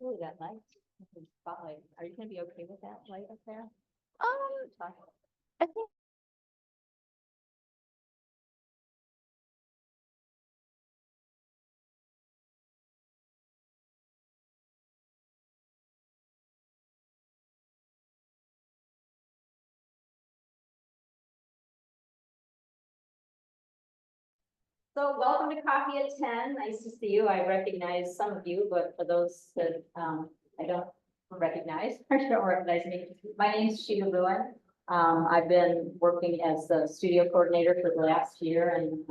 Ooh, that light. Spotlight. Are you gonna be okay with that light up there? I think. So welcome to Coffee at 10. Nice to see you. I recognize some of you, but for those that I don't recognize or don't recognize me, my name is Sheila Bruin. I've been working as the studio coordinator for the last year, and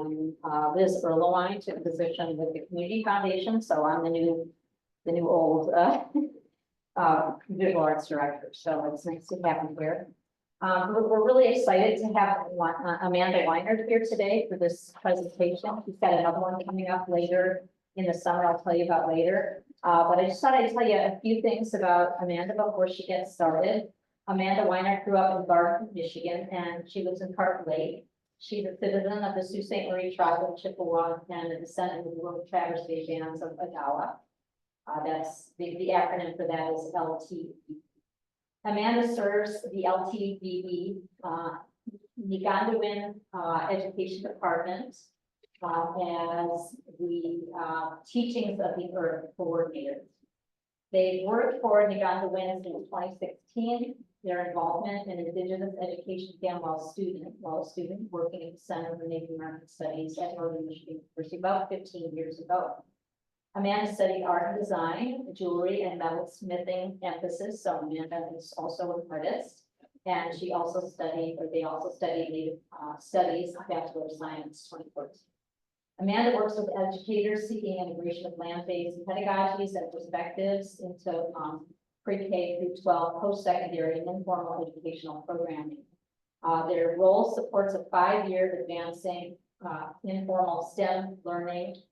Liz Erlewine took a position with the Community Foundation, so I'm the new old visual arts director. So it's nice to have you here. We're really excited to have Amanda Weinert here today for this presentation. She's got another one coming up later in the summer. I'll tell you about later. But I just thought I'd tell you a few things about Amanda before she gets started. Amanda Weinert grew up in Garden, Michigan, and she lives in Park Lake. She's a citizen of the Sault Ste. Marie tribe of Chippewa and a descendant of the Little Traverse Bay bands of Odawa. That's the acronym for that is LTBB. Amanda serves the LTBB Niigaandiwin Education Department as the Teachings of the Earth coordinator. They've worked for Niigaandiwin since 2016. Their involvement in Indigenous education began while a student working at the Center for Native American Studies at Northern Michigan University about 15 years ago. Amanda studied art and design, jewelry and metal smithing emphasis. So Amanda is also an artist, and she also studied, or they also studied Native Studies, Bachelor of Science 2014. Amanda works with educators seeking integration of land-based pedagogies and perspectives into pre-K through 12 post-secondary and informal educational programming. Their role supports a 5-year advancing informal STEM learning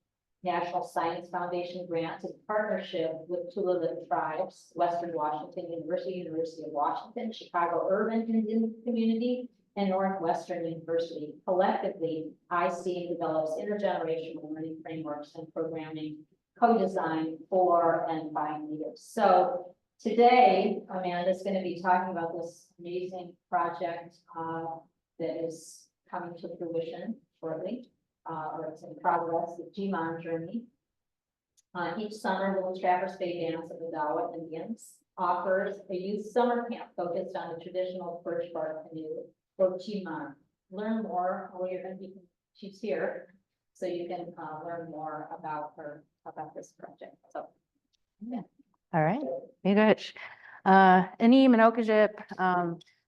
National Science Foundation grant in partnership with Tulalip Tribes, Western Washington University, University of Washington, Chicago Urban Indian Community, and Northwestern University. Collectively, IC develops intergenerational learning frameworks and programming co-designed for and by Natives. So today, Amanda is going to be talking about this amazing project that is coming to fruition shortly. Or it's in progress, the GMON journey. Each summer, Little Traverse Bay Bands of Odawa Indians offers a youth summer camp focused on the traditional birch bark canoe, or GMON. Learn more, she's here, so you can learn more about this project. So, yeah. All right, Niigaandiwin Education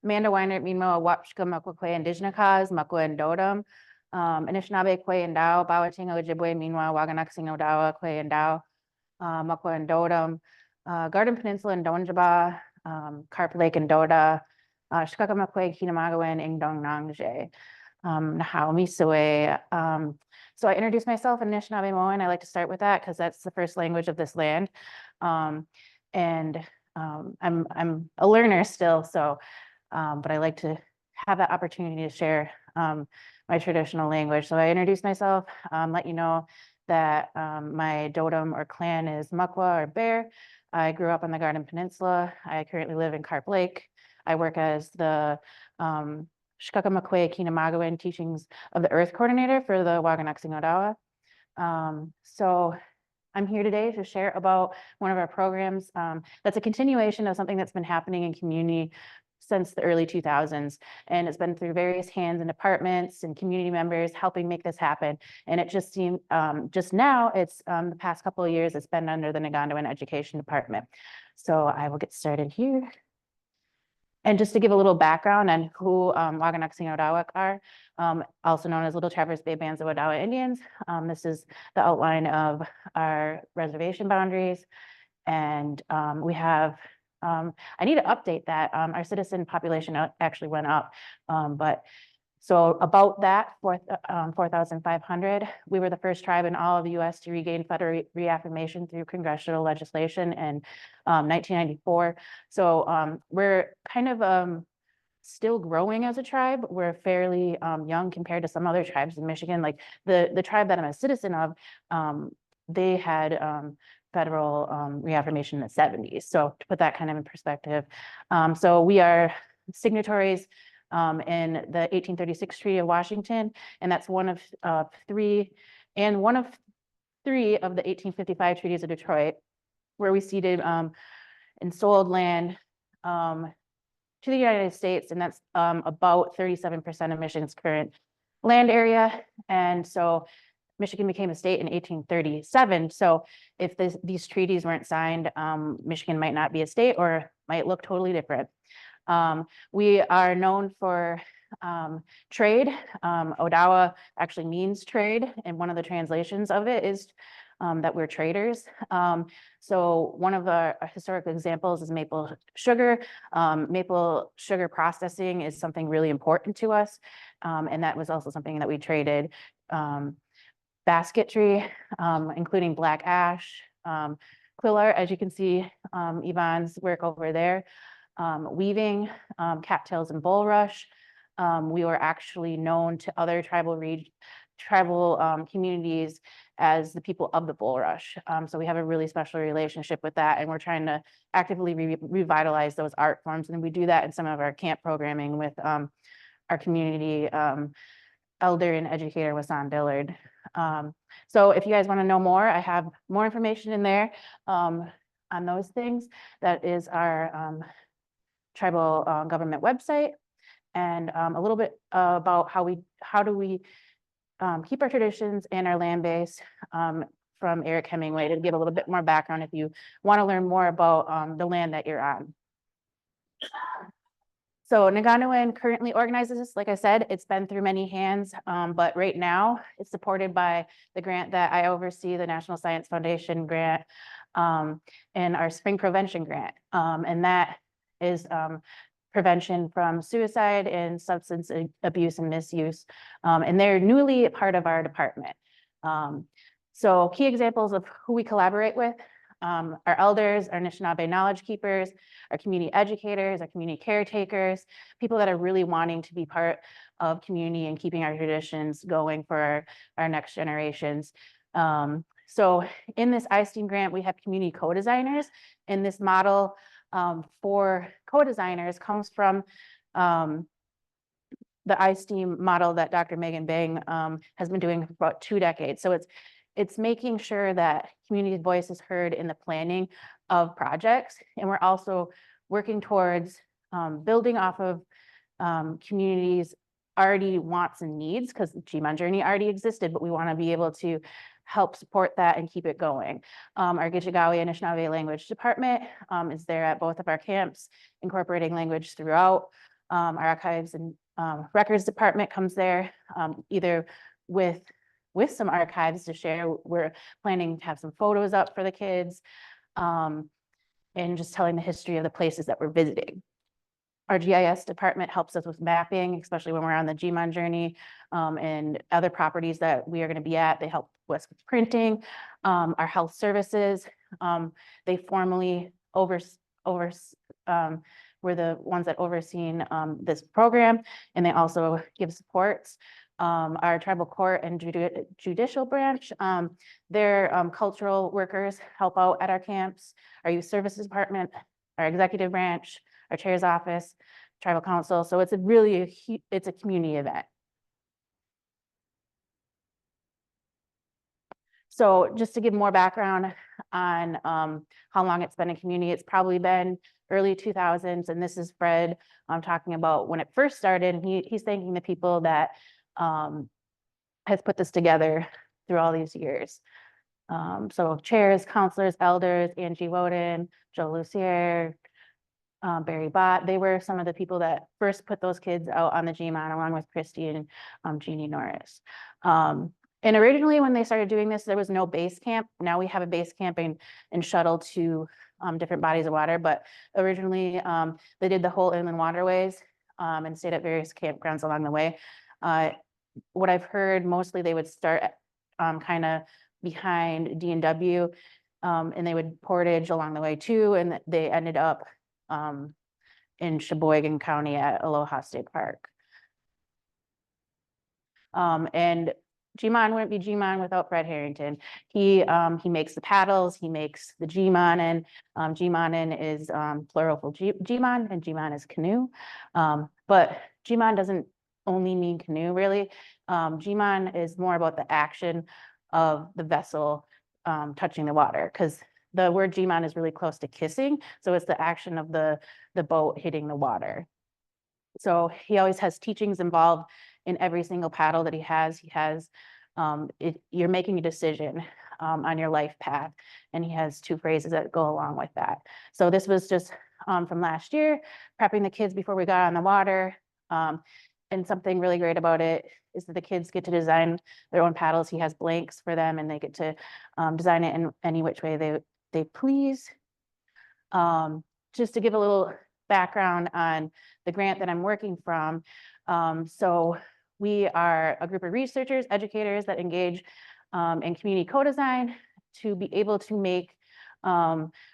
Amanda Weinert Minmo Ishkaakimikwe Indigenous Makwa Ndodam. Anishinaabe Kwe Ndao, Bawating Ojibwe, meanwhile, Waganaxing Odawa, Kwe Ndao, Makwa and Dodam, Garden Peninsula and Donjaba, Carp Lake and Doda, Ishkaakimikwe Kinoomaagewinan Ingdong Nangje, Nahao Misue. So I introduced myself in Anishinaabe Moan. I like to start with that because that's the first language of this land. I'm a learner still, so but I like to have that opportunity to share my traditional language. So I introduced myself, let you know that my Dodam or clan is Makwa or Bear. I grew up on the Garden Peninsula. I currently live in Carp Lake. I work as the Ishkaakimikwe Kinoomaagewinan Teachings of the Earth coordinator for the Waganaxing Odawa. So I'm here today to share about one of our programs that's a continuation of something that's been happening in community since the early 2000s, and it's been through various hands and departments and community members helping make this happen. And it just seemed, just now, it's the past couple of years, it's been under the Niigaandiwin Education Department. So I will get started here. And just to give a little background on who Waganaxing Odawa are, also known as Little Traverse Bay Bands of Odawa Indians. This is the outline of our reservation boundaries. And we have I need to update that. Our citizen population actually went up, but so about that 4,500, we were the first tribe in all of the U.S. to regain federal reaffirmation through congressional legislation in 1994. So we're kind of still growing as a tribe. We're fairly young compared to some other tribes in Michigan. Like the tribe that I'm a citizen of, they had federal reaffirmation in the 70s. So to put that kind of in perspective, so we are signatories in the 1836 Treaty of Washington, and that's one of three of the 1855 treaties of Detroit, where we ceded and sold land to the United States, and that's about 37% of Michigan's current land area. And so Michigan became a state in 1837. So if these treaties weren't signed, Michigan might not be a state or might look totally different. We are known for trade. Odawa actually means trade, and one of the translations of it is that we're traders. So one of our historic examples is maple sugar. Maple sugar processing is something really important to us, and that was also something that we traded. Basketry, including black ash, quill art, as you can see Yvonne's work over there, weaving, cattails and bulrush. We were actually known to other tribal communities as the people of the bulrush. So we have a really special relationship with that, and we're trying to actively revitalize those art forms. And we do that in some of our camp programming with our community elder and educator, Wasan Dillard. So if you guys want to know more, I have more information in there on those things. That is our tribal government website, and a little bit about how do we keep our traditions and our land base from Eric Hemingway, to give a little bit more background if you want to learn more about the land that you're on. So Niigaandiwin currently organizes this. Like I said, it's been through many hands, but right now it's supported by the grant that I oversee, the National Science Foundation grant, and our Spring Prevention grant. And that is prevention from suicide and substance abuse and misuse. And they're newly a part of our department. So key examples of who we collaborate with: our elders, our Anishinaabe knowledge keepers, our community educators, our community caretakers, people that are really wanting to be part of community and keeping our traditions going for our next generations. So in this iSTEAM grant, we have community co-designers, and this model for co-designers comes from the iSTEAM model that Dr. Megan Bang has been doing for about 2 decades. So it's making sure that community voice is heard in the planning of projects. And we're also working towards building off of communities' already wants and needs, because the GMON journey already existed, but we want to be able to help support that and keep it going. Our Gitchagawi Anishinaabe Language Department is there at both of our camps, incorporating language throughout. Our Archives and Records Department comes there, either with some archives to share. We're planning to have some photos up for the kids, and just telling the history of the places that we're visiting. Our GIS department helps us with mapping, especially when we're on the GMON journey, and other properties that we are going to be at. They help us with printing. Our health services, they formally were the ones that overseen this program, and they also give supports. Our tribal court and judicial branch, their cultural workers help out at our camps. Our youth services department, our executive branch, our chair's office, tribal council. So it's it's a community event. So just to give more background on how long it's been in community, it's probably been early 2000s, and this is Fred talking about when it first started, and he's thanking the people that has put this together through all these years. So chairs, counselors, elders, Angie Woden, Joe Lucier, Barry Bott, they were some of the people that first put those kids out on the GMON, along with Christy and Jeannie Norris. And originally when they started doing this, there was no base camp. Now we have a base camp and shuttle to different bodies of water, but originally they did the whole inland waterways and stayed at various campgrounds along the way. What I've heard, mostly they would start kind of behind D&W, and they would portage along the way too, and they ended up in Sheboygan County at Aloha State Park. And G-Mon wouldn't be G-Mon without Fred Harrington. He makes the paddles, he makes the G-Monin. G-Monin is plural for G-Mon, and G-Mon is canoe. But G-Mon doesn't only mean canoe, really. G-Mon is more about the action of the vessel touching the water, because the word G-Mon is really close to kissing. So it's the action of the boat hitting the water. So he always has teachings involved in every single paddle that he has. He has, you're making a decision on your life path, and he has 2 phrases that go along with that. So this was just from last year, prepping the kids before we got on the water. And something really great about it is that the kids get to design their own paddles. He has blanks for them, and they get to design it in any which way they please. Just to give a little background on the grant that I'm working from. So we are a group of researchers, educators that engage in community co-design to be able to make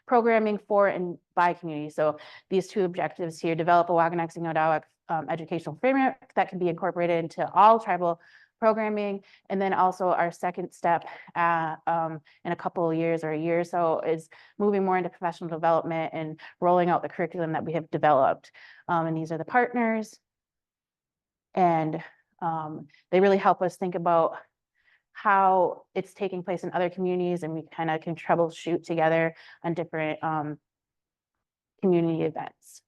programming for and by community. So these 2 objectives here: develop a Wakanexing Odawa educational framework that can be incorporated into all tribal programming. And then also our second step in a couple of years or a year or so is moving more into professional development and rolling out the curriculum that we have developed. And these are the partners. And they really help us think about how it's taking place in other communities, and we kind of can troubleshoot together on different community events.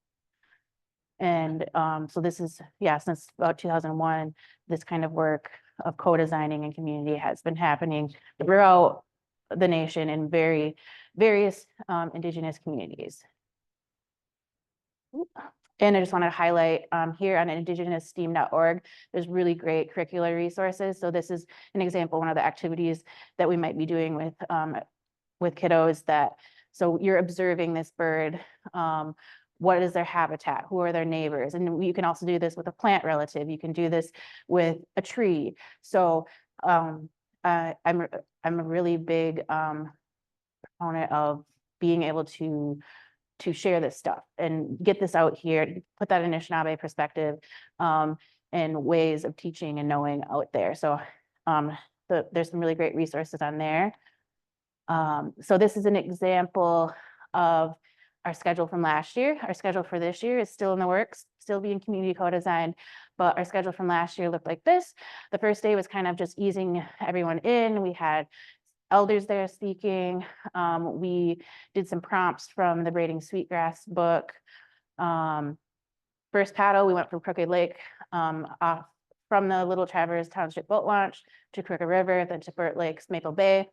And so this is, since about 2001, this kind of work of co-designing and community has been happening throughout the nation in various Indigenous communities. And I just wanted to highlight here on indigenousstem.org, there's really great curricular resources. So this is an example, one of the activities that we might be doing with kiddos so you're observing this bird. What is their habitat? Who are their neighbors? And you can also do this with a plant relative. You can do this with a tree. So I'm a really big proponent of being able to share this stuff and get this out here, put that Anishinaabe perspective and ways of teaching and knowing out there. So there's some really great resources on there. So this is an example of our schedule from last year. Our schedule for this year is still in the works, still being community co-designed, but our schedule from last year looked like this. The first day was kind of just easing everyone in. We had elders there speaking. We did some prompts from the Braiding Sweetgrass book. First paddle, we went from Crooked Lake off from the Little Traverse Township boat launch to Crooked River, then to Burt Lake's Maple Bay.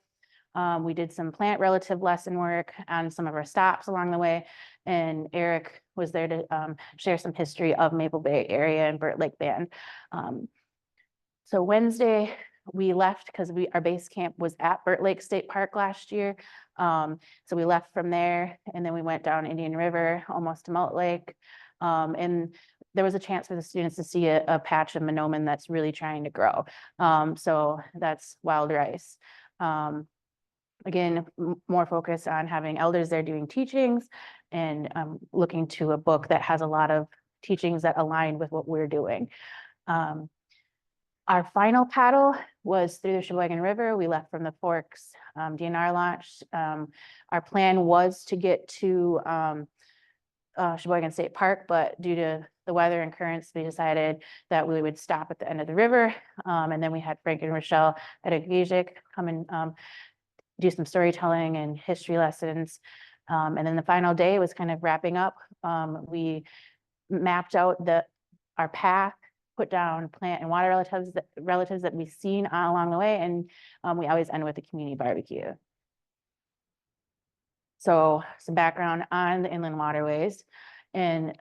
We did some plant relative lesson work on some of our stops along the way, and Eric was there to share some history of Maple Bay area and Burt Lake Band. So Wednesday, we left because our base camp was at Burt Lake State Park last year. So we left from there, and then we went down Indian River, almost to Malt Lake. And there was a chance for the students to see a patch of monoman that's really trying to grow. So that's wild rice. Again, more focus on having elders there doing teachings and looking to a book that has a lot of teachings that align with what we're doing. Our final paddle was through the Sheboygan River. We left from the Forks DNR launch. Our plan was to get to Sheboygan State Park, but due to the weather and currents, we decided that we would stop at the end of the river. And then we had Frank and Rochelle at Agajik come and do some storytelling and history lessons. And then the final day was kind of wrapping up. We mapped out our path, put down plant and water relatives that we've seen along the way, and we always end with a community barbecue. So some background on the inland waterways. And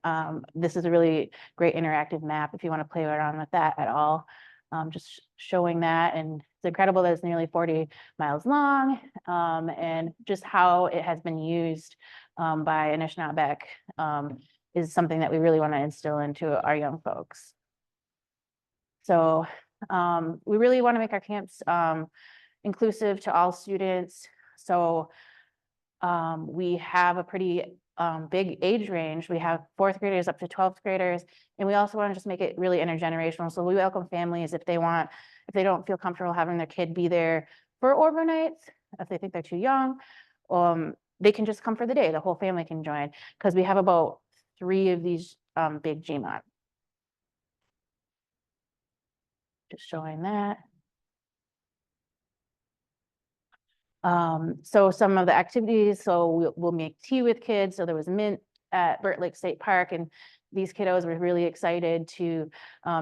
this is a really great interactive map if you want to play around with that at all. Just showing that, and it's incredible that it's nearly 40 miles long, and just how it has been used by Anishinaabe is something that we really want to instill into our young folks. So we really want to make our camps inclusive to all students. So we have a pretty big age range. We have 4th graders up to 12th graders. And we also want to just make it really intergenerational. So we welcome families if they don't feel comfortable having their kid be there for overnights, if they think they're too young, they can just come for the day. The whole family can join, because we have about 3 of these big GMOT. Just showing that. So some of the activities, so we'll make tea with kids. So there was mint at Burt Lake State Park, and these kiddos were really excited to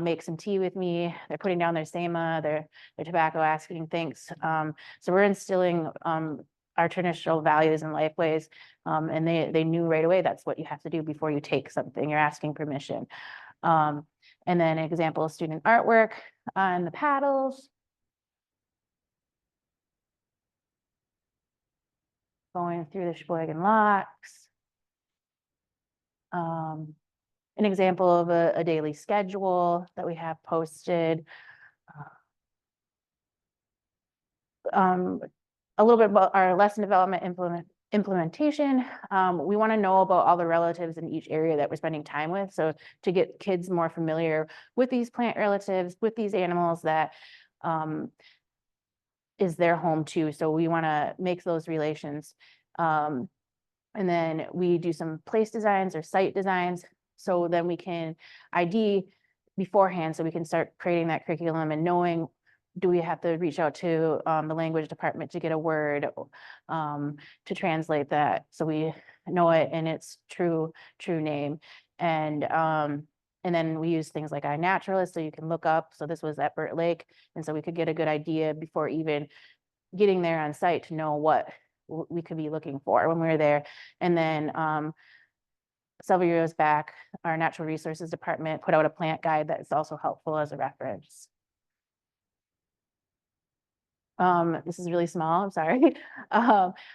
make some tea with me. They're putting down their sema, their tobacco, asking thanks. So we're instilling our traditional values and life ways, and they knew right away that's what you have to do before you take something. You're asking permission. And then an example of student artwork on the paddles. Going through the Sheboygan locks. An example of a daily schedule that we have posted. A little bit about our lesson development implementation. We want to know about all the relatives in each area that we're spending time with. So to get kids more familiar with these plant relatives, with these animals that is their home too. So we want to make those relations. And then we do some place designs or site designs. So then we can ID beforehand, so we can start creating that curriculum and knowing, do we have to reach out to the language department to get a word to translate that, so we know it in its true name. And then we use things like iNaturalist, so you can look up. So this was at Burt Lake, and so we could get a good idea before even getting there on site to know what we could be looking for when we were there. And then several years back, our Natural Resources Department put out a plant guide that's also helpful as a reference. This is really small, I'm sorry.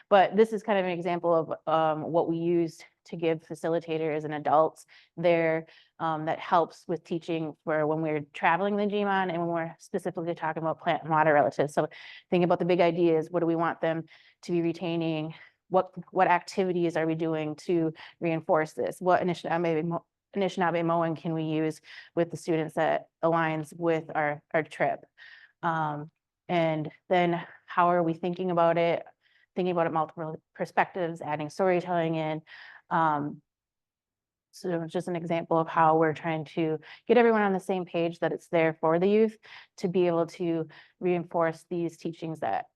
But this is kind of an example of what we used to give facilitators and adults there, that helps with teaching for when we're traveling the GMON and when we're specifically talking about plant and water relatives. So think about the big ideas. What do we want them to be retaining? What activities are we doing to reinforce this? What Anishinaabe mowing can we use with the students that aligns with our trip? And then how are we thinking about it multiple perspectives, adding storytelling in. So just an example of how we're trying to get everyone on the same page, that it's there for the youth to be able to reinforce these teachings that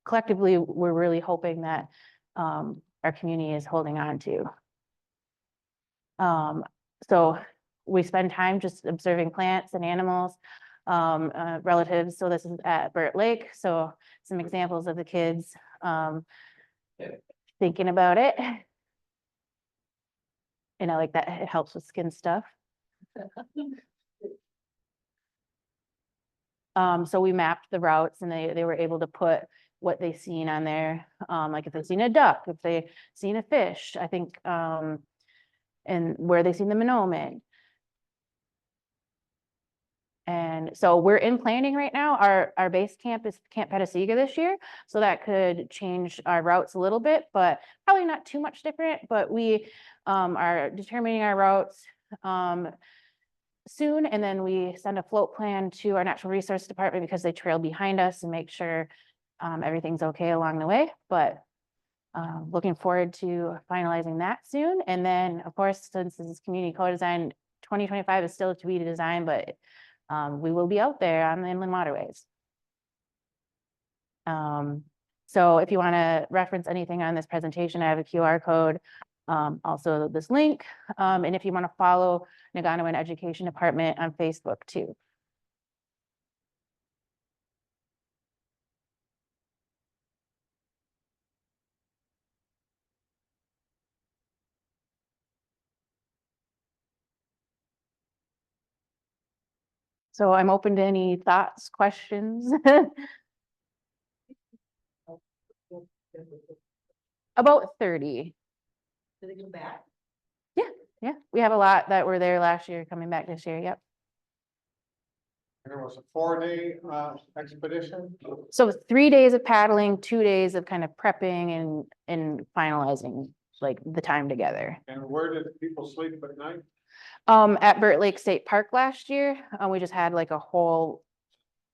collectively we're really hoping that our community is holding on to. So we spend time just observing plants and animals, relatives. So this is at Burt Lake. So some examples of the kids thinking about it. And I like that it helps with skin stuff. So we mapped the routes, and they were able to put what they seen on there, like if they've seen a duck, if they seen a fish, I think, and where they seen the Minoman. And so we're in planning right now. Our base camp is Camp Petasiga this year, so that could change our routes a little bit, but probably not too much different. But we are determining our routes soon, and then we send a float plan to our Natural Resource Department because they trail behind us and make sure everything's okay along the way. But looking forward to finalizing that soon. And then, of course, since this is community co-design, 2025 is still to be designed, but we will be out there on the inland waterways. So if you want to reference anything on this presentation, I have a QR code, also this link. And if you want to follow Niigaandiwin Education Department on Facebook too. So I'm open to any thoughts, questions. About 30. Do they come back? Yeah, we have a lot that were there last year coming back this year. Yep. There was a 4-day expedition. So 3 days of paddling, 2 days of kind of prepping and finalizing. like the time together. And where did people sleep at night? At Burt Lake State Park last year, we just had like a whole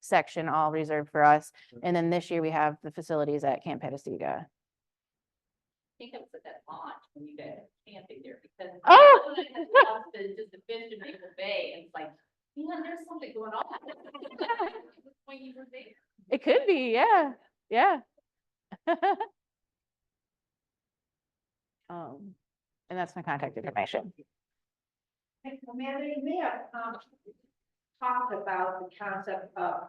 section all reserved for us. And then this year we have the facilities at Camp Petasiga. I think it was at that launch when you guys camping there because. Oh! Just the fish in Maple Bay and it's like, man, there's something going on. When you were there. It could be, yeah, yeah. And that's my contact information. Amanda, you may have talked about the concept of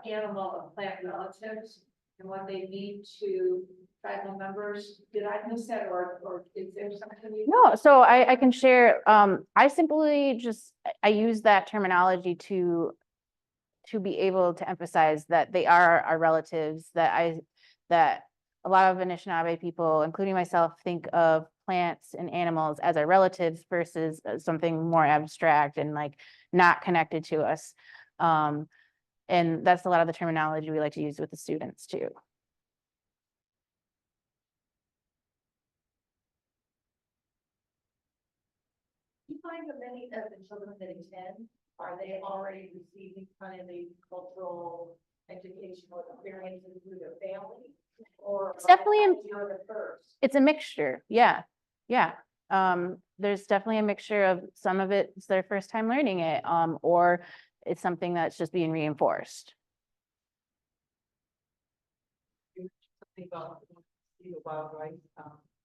animal and plant relatives and what they mean to tribal members. Did I miss that, or is there something you? No, so I can share, I simply just, I use that terminology to be able to emphasize that they are our relatives, that a lot of Anishinaabe people, including myself, think of plants and animals as our relatives versus something more abstract and like not connected to us. And that's a lot of the terminology we like to use with the students too. You find that many of the children that attend, are they already receiving kind of the cultural educational experiences through their family? Or It's definitely you're the first? It's a mixture. Yeah. Yeah. There's definitely a mixture of some of it's their first time learning it, or it's something that's just being reinforced. Something about the wildlife,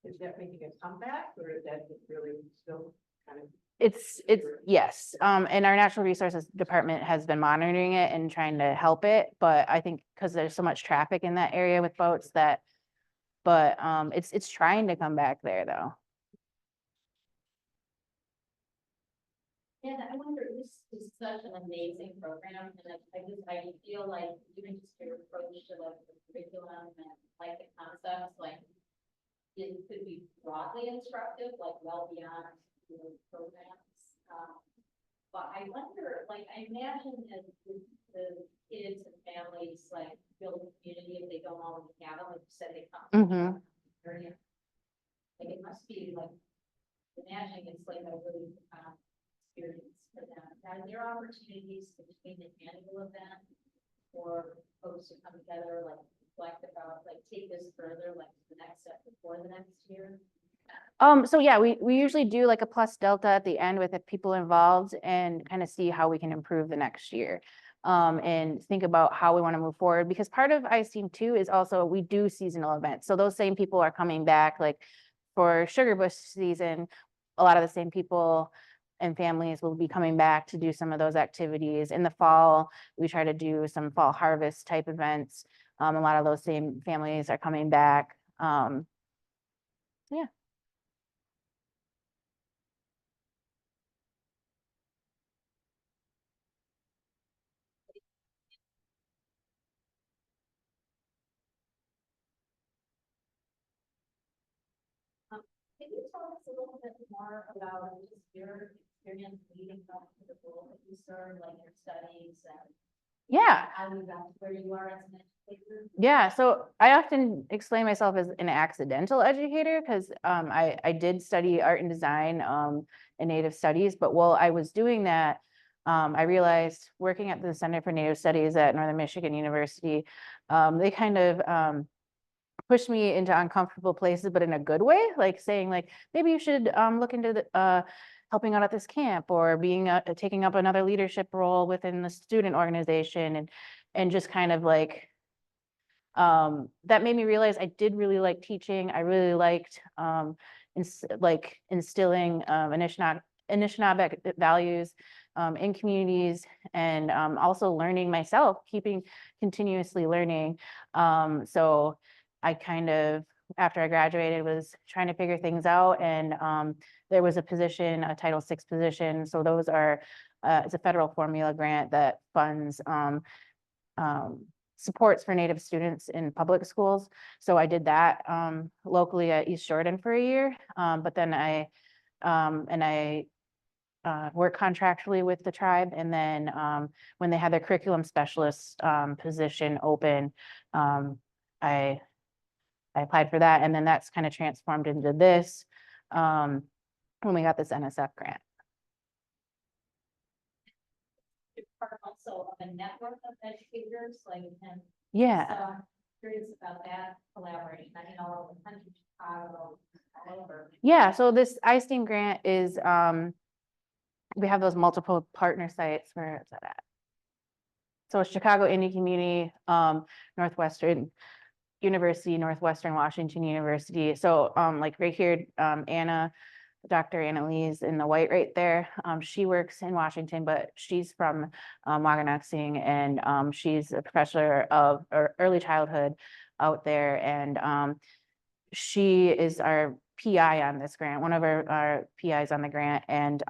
is that making a comeback, or is that just really still kind of? It's yes. And our natural resources department has been monitoring it and trying to help it. But I think because there's so much traffic in that area with boats but it's trying to come back there though. And I wonder, this is such an amazing program, and I feel like even just your approach to like the curriculum and like the concepts, like it could be broadly instructive, like well beyond programs. But I wonder, like, I imagine as the kids and families like build a community if they don't already have them, like you said, they come. Mm-hmm. Area. Like it must be like, imagining it's like a really experience for them. Are there opportunities between the annual event for folks to come together, like reflect about, like take this further, like the next step before the next year? So yeah, we usually do like a plus delta at the end with the people involved and kind of see how we can improve the next year. And think about how we want to move forward, because part of Ice Team 2 is also we do seasonal events. So those same people are coming back, like for Sugar Bush season, a lot of the same people and families will be coming back to do some of those activities. In the fall, we try to do some fall harvest type events. A lot of those same families are coming back. Yeah. Can you tell us a little bit more about just your experience leading up to the role that you serve, like your studies and Yeah. how you got to where you are as an educator? Yeah, so I often explain myself as an accidental educator because I did study art and design in Native Studies, but while I was doing that, I realized working at the Center for Native Studies at Northern Michigan University, they kind of pushed me into uncomfortable places, but in a good way, like saying like, maybe you should look into the helping out at this camp or being taking up another leadership role within the student organization and just kind of like that made me realize I did really like teaching. I really liked instilling Anishinaabe values in communities and also learning myself, continuously learning. So I kind of, after I graduated, was trying to figure things out, and there was a position, a Title VI position. So those are, it's a federal formula grant that funds supports for Native students in public schools. So I did that locally at East Jordan for a year, but then I worked contractually with the tribe. And then when they had their curriculum specialist position open, I I applied for that, and then that's kind of transformed into this, when we got this NSF grant. It's part also of a network of educators, like, and Yeah, so I'm curious about that collaboration. I mean, all over the country, Chicago, all over. yeah, so this iSteam grant is, we have those multiple partner sites. Where is that at? So it's Chicago Indian Community, Northwestern University, Northwestern Washington University. So like right here, Dr. Anna Lee's in the white right there. She works in Washington, but she's from Wageningen, and she's a professor of early childhood out there. And she is our PI on this grant, one of our PIs on the grant. And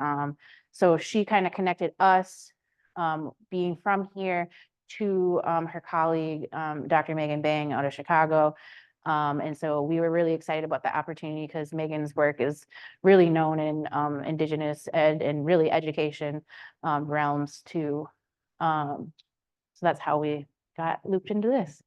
so she kind of connected us, being from here, to her colleague, Dr. Megan Bang out of Chicago. And so we were really excited about the opportunity because Megan's work is really known in Indigenous ed and really education realms too. So that's how we got looped into this.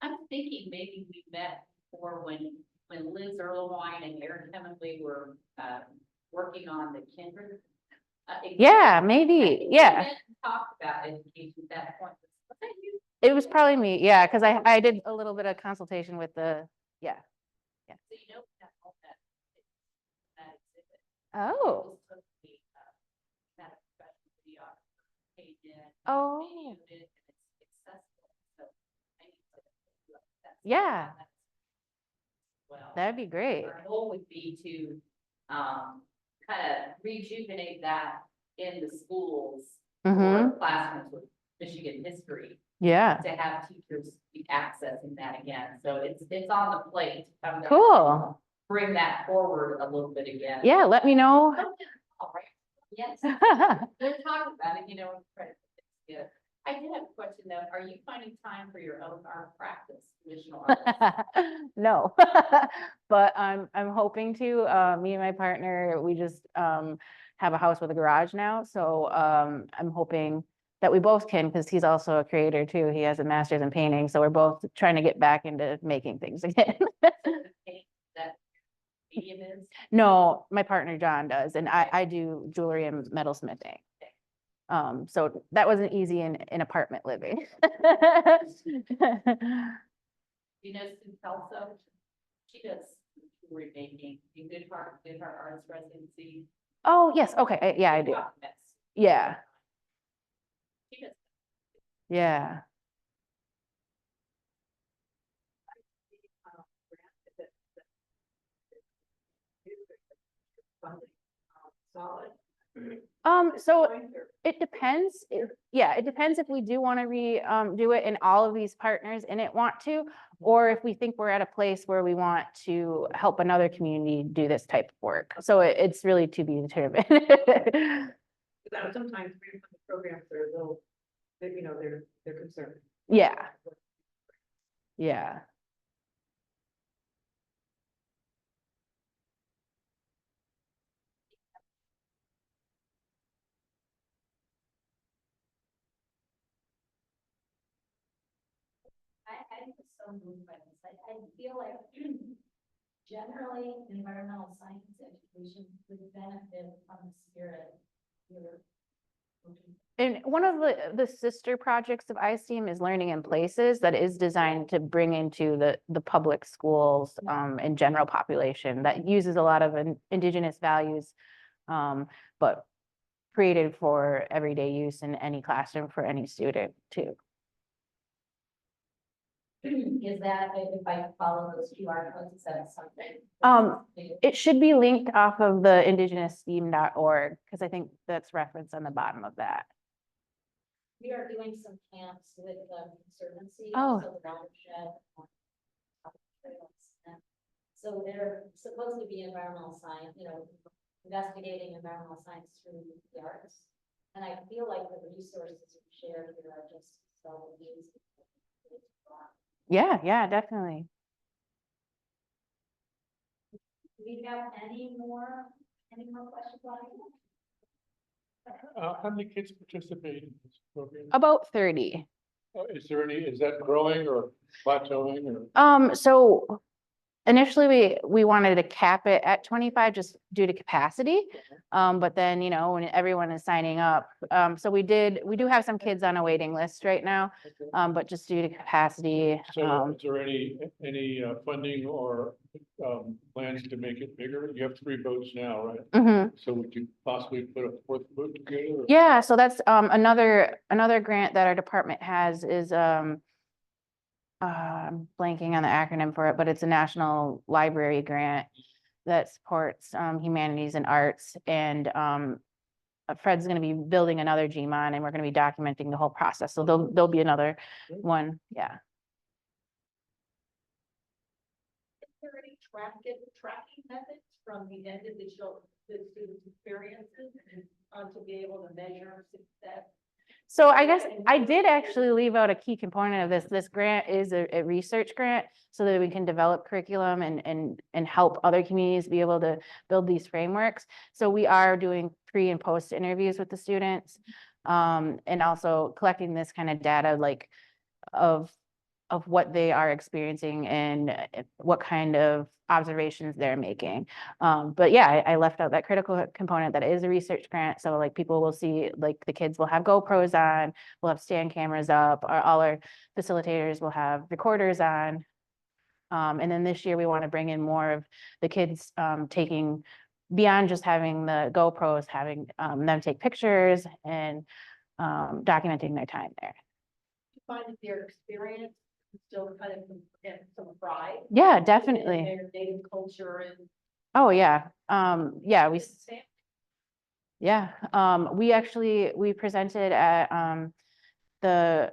I'm thinking maybe we met before when Liz Erlewine and Eric Hemingway were working on the Kindred. Yeah, maybe, yeah. Talked about education at that point. Was that you? It was probably me, yeah, because I did a little bit of consultation with the, yeah. So you know that all that exhibit. Oh, It was supposed to be, that special video page in, oh, videoed it, and it's accessible. So I need to do that. Yeah. Well, that'd be great. our goal would be to kind of rejuvenate that in the schools Mm-hmm, or classrooms with Michigan history, yeah, to have teachers be accessing that again. So it's on the plate to come to cool. bring that forward a little bit again. Yeah, let me know. All right. Yes, we're talking about it, you know. Yeah. I did have a question though. Are you finding time for your own art practice, traditional art? No, but I'm hoping to, me and my partner, we just have a house with a garage now. So I'm hoping that we both can, because he's also a creator too. He has a master's in painting. So we're both trying to get back into making things again. That medium is? No, my partner John does, and I do jewelry and metalsmithing. So that wasn't easy in apartment living. You know, Sue Kelso, she does jewelry making. You did her arts residency. Oh, yes, okay, yeah, I do. Yeah, She does. yeah. Solid. So it depends. Yeah, it depends if we do want to do it and all of these partners in it want to, or if we think we're at a place where we want to help another community do this type of work. So it's really to be determined. Sometimes the programs are a little, you know, they're concerned. Yeah, yeah. I'm so moved by this. I feel like generally environmental science education would benefit from the spirit here. And one of the sister projects of iSteam is Learning in Places, that is designed to bring into the public schools and general population, that uses a lot of Indigenous values, but created for everyday use in any classroom for any student too. Is that, if I follow those QR codes, is that something? It should be linked off of the indigenousstem.org, because I think that's referenced on the bottom of that. We are doing some camps with the Conservancy. Oh. So the watershed. So they're supposed to be environmental science, you know, investigating environmental science through the arts. And I feel like the resources you shared here are just so used. Yeah, yeah, definitely. Do we have any more questions on it? How many kids participate in this program? About 30. Is there any, is that growing or plateauing or? So initially, we wanted to cap it at 25 just due to capacity. But then, you know, when everyone is signing up, so we do have some kids on a waiting list right now, but just due to capacity. So is there any funding or plans to make it bigger? You have 3 boats now, right? Mhm. So would you possibly put a 4th boat together? Or- Yeah, so that's another grant that our department has is I'm blanking on the acronym for it, but it's a national library grant that supports humanities and arts. And Fred's going to be building another GMON, and we're going to be documenting the whole process. So there'll be another one. Yeah. Is there any tracking methods from the individual, the student's experiences and to be able to measure success? So I guess I did actually leave out a key component of this. This grant is a research grant so that we can develop curriculum and help other communities be able to build these frameworks. So we are doing pre and post interviews with the students, and also collecting this kind of data like of what they are experiencing and what kind of observations they're making. But yeah, I left out that critical component that is a research grant. So like people will see, like the kids will have GoPros on, we'll have stand cameras up, all our facilitators will have recorders on. And then this year we want to bring in more of the kids taking beyond just having the GoPros, having them take pictures and documenting their time there. You find that their experience is still kind of in some pride. Yeah, in definitely. Their native culture and. Oh, yeah. Yeah, we presented at the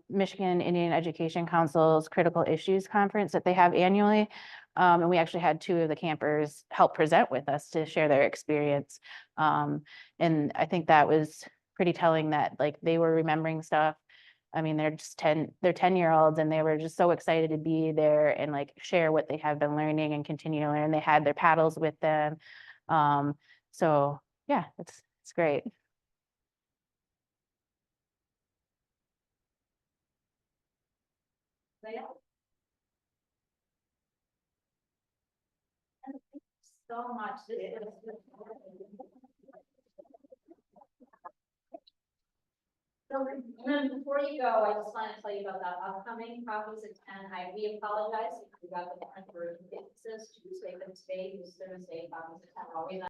Michigan Indian Education Council's Critical Issues Conference that they have annually. And we actually had 2 of the campers help present with us to share their experience. And I think that was pretty telling that like they were remembering stuff. I mean, they're 10-year-olds and they were just so excited to be there and like share what they have been learning and continue to learn. They had their paddles with them. So yeah, it's great. So much. So before you go, I just want to tell you about the upcoming copies at 10. We apologize if you got the different version of this. Tuesday, Wednesday, Thursday, copies at 10. Always